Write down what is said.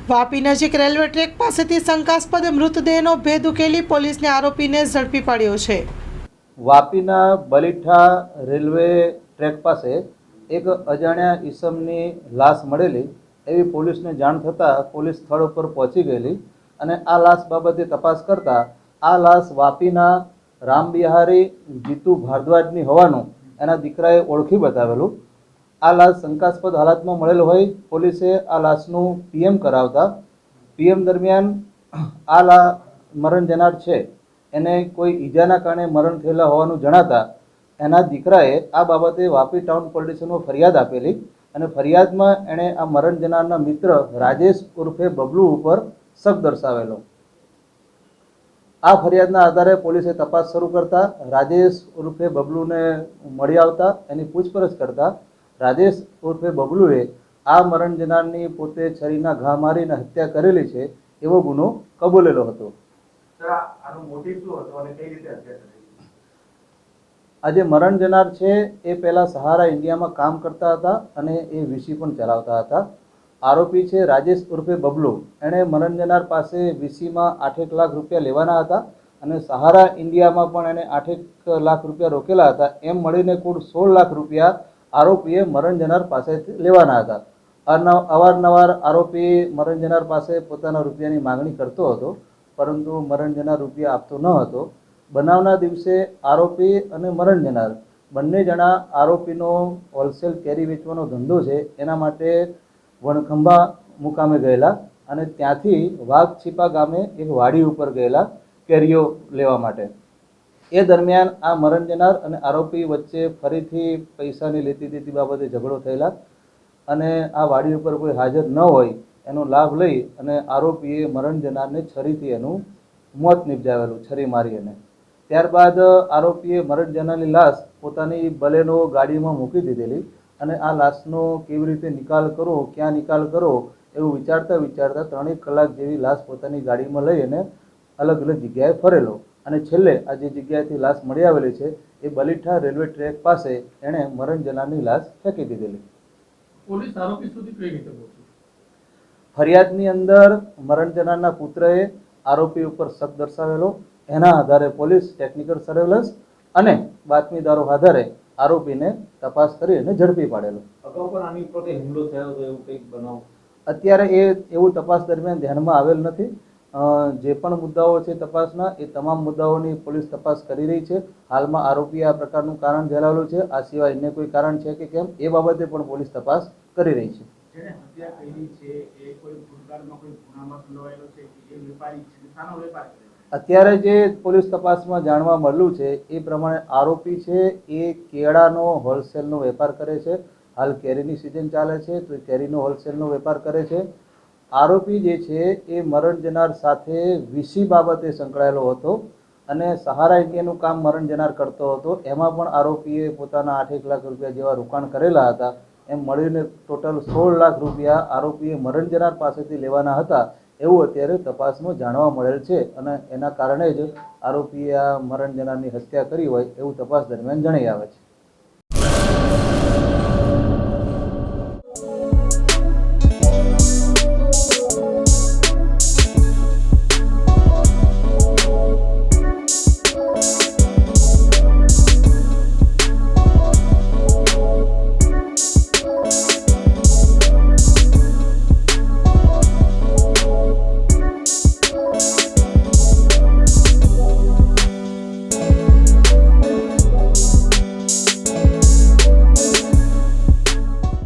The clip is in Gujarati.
વાપી નજીક રેલવે ટ્રેક પાસેથી શંકાસ્પદ મૃતદેહનો ભેદ ઉકેલી પોલીસને આરોપીને ઝડપી પાડ્યો છે। વાપીના બલીઠા રેલવે ટ્રેક પાસે એક અજાણ્યા ઈસમની લાશ મળેલી એવી પોલીસને જાણ થતાં પોલીસ સ્થળ ઉપર પહોંચી ગયેલી અને આ લાશ બાબતે તપાસ કરતા આ લાશ વાપીના રામબિહારી જીતુ ભારદ્વાજની હોવાનું એના દીકરાએ ઓળખી બતાવેલું। આ લાશ શંકાસ્પદ હાલતમાં મળેલ હોય પોલીસે આ લાશનું પીએમ કરાવતા પીએમ દરમિયાન આ મરણ જનાર છે એને કોઈ ઈજાના કારણે મરણ થયેલા હોવાનું જણાતા એના દીકરાએ આ બાબતે વાપી ટાઉન પોલીસ સ્ટેશનમાં ફરિયાદ આપેલી અને ફરિયાદમાં એણે આ મરણ જનારના મિત્ર રાજેશ ઉર્ફે બબલુ ઉપર શક દર્શાવેલો। આ ફરિયાદના આધારે પોલીસે તપાસ શરૂ કરતા રાજેશ ઉર્ફે બબલુને મળી આવતા એની પૂછપરછ કરતા રાજેશ ઉર્ફે બબલુએ આ મરણ જનારની પોતે છરીના ઘા મારીને હત્યા કરેલી છે એવો ગુનો કબૂલેલો હતો। આજે મરણ જનાર છે એ પહેલા સહારા ઇન્ડિયામાં કામ કરતા હતા અને એ વીસી પણ ચલાવતા હતા। આરોપી છે રાજેશ ઉર્ફે બબલુ, એણે મરણ જનાર પાસે વીસીમાં 8 લાખ રૂપિયા લેવાના હતા અને સહારા ઇન્ડિયામાં પણ એને 8 લાખ રૂપિયા રોકેલા હતા। એમ મળીને કુલ 16 લાખ રૂપિયા આરોપીએ મરણ જનાર પાસેથી લેવાના હતા। અવારનવાર આરોપી મરણ જનાર પાસે પોતાના રૂપિયાની માગણી કરતો હતો, પરંતુ મરણ જનાર રૂપિયા આપતો ન હતો। બનાવના દિવસે આરોપી અને મરણ જનાર બંને જણા આરોપીનો હોલસેલ કેરી વેચવાનો ધંધો છે એના માટે વણખંભા મુકામે ગયેલા અને ત્યાંથી વાઘછીપા ગામે એક વાડી ઉપર ગયેલા કેરીઓ લેવા માટે। એ દરમિયાન આ મરણ જનાર અને આરોપી વચ્ચે ફરીથી પૈસાની લેતી દેતી બાબતે ઝઘડો થયેલા અને આ વાડી ઉપર કોઈ હાજર ન હોય એનો લાભ લઈ અને આરોપીએ મરણ જનારને છરીથી એનું મોત નિપજાવેલું, છરી મારી એને। ત્યારબાદ આરોપીએ મરણ જનારની લાશ પોતાની બલેનો ગાડીમાં મૂકી દીધેલી અને આ લાશનો કેવી રીતે નિકાલ કરવો, ક્યાં નિકાલ કરવો એવું વિચારતા વિચારતા 3 કલાક જેવી લાશ પોતાની ગાડીમાં લઈ અને અલગ અલગ જગ્યાએ ફરેલો અને છેલ્લે આ જે જગ્યાએથી લાશ મળી આવેલી છે એ બલીઠા રેલવે ટ્રેક પાસે એણે મરણ જનારની લાશ ફેંકી દીધેલી। પોલીસ આરોપી સુધી કઈ રીતે પહોંચી? ફરિયાદની અંદર મરણ જનારના પુત્રએ આરોપી ઉપર શક દર્શાવેલો, એના આધારે પોલીસ ટેકનિકલ સર્વેલન્સ અને બાતમીદારો આધારે આરોપીને તપાસ કરી અને ઝડપી પાડેલો। અગાઉ પણ આની ઉપર હુમલો થયો હતો એવું કંઈક બનાવ અત્યારે એવું તપાસ દરમિયાન ધ્યાનમાં આવેલ નથી। જે પણ મુદ્દાઓ છે તપાસના એ તમામ મુદ્દાઓની પોલીસ તપાસ કરી રહી છે। હાલમાં આરોપીએ આ પ્રકારનું કારણ જણાવેલું છે, આ સિવાય અન્ય કોઈ કારણ છે કે કેમ એ બાબતે પણ પોલીસ તપાસ કરી રહી છે। જેને હત્યા કરી છે એ કોઈ ભૂતકાળમાં કોઈ ગુનામાં સંડોવાયેલો છે કે એ વેપારી છે, શાનો વેપાર કરે છે? અત્યારે જે પોલીસ તપાસમાં જાણવા મળ્યું છે એ પ્રમાણે આરોપી છે એ કેળાનો હોલસેલનો વેપાર કરે છે। હાલ કેરીની સિઝન ચાલે છે તો કેરીનો હોલસેલનો વેપાર કરે છે। આરોપી જે છે એ મરણ જનાર સાથે વીસી બાબતે સંકળાયેલો હતો અને સહારા ઇન્ડિયાનું કામ મરણ જનાર કરતો હતો। એમાં પણ આરોપીએ પોતાના 8 લાખ રૂપિયા જેવા રોકાણ કરેલા હતા। એમ મળીને ટોટલ 16 લાખ રૂપિયા આરોપીએ મરણ જનાર પાસેથી લેવાના હતા એવું અત્યારે તપાસમાં જાણવા મળેલ છે અને એના કારણે જ આરોપીએ આ મરણ જનારની હત્યા કરી હોય એવું તપાસ દરમિયાન જણાઈ આવે છે।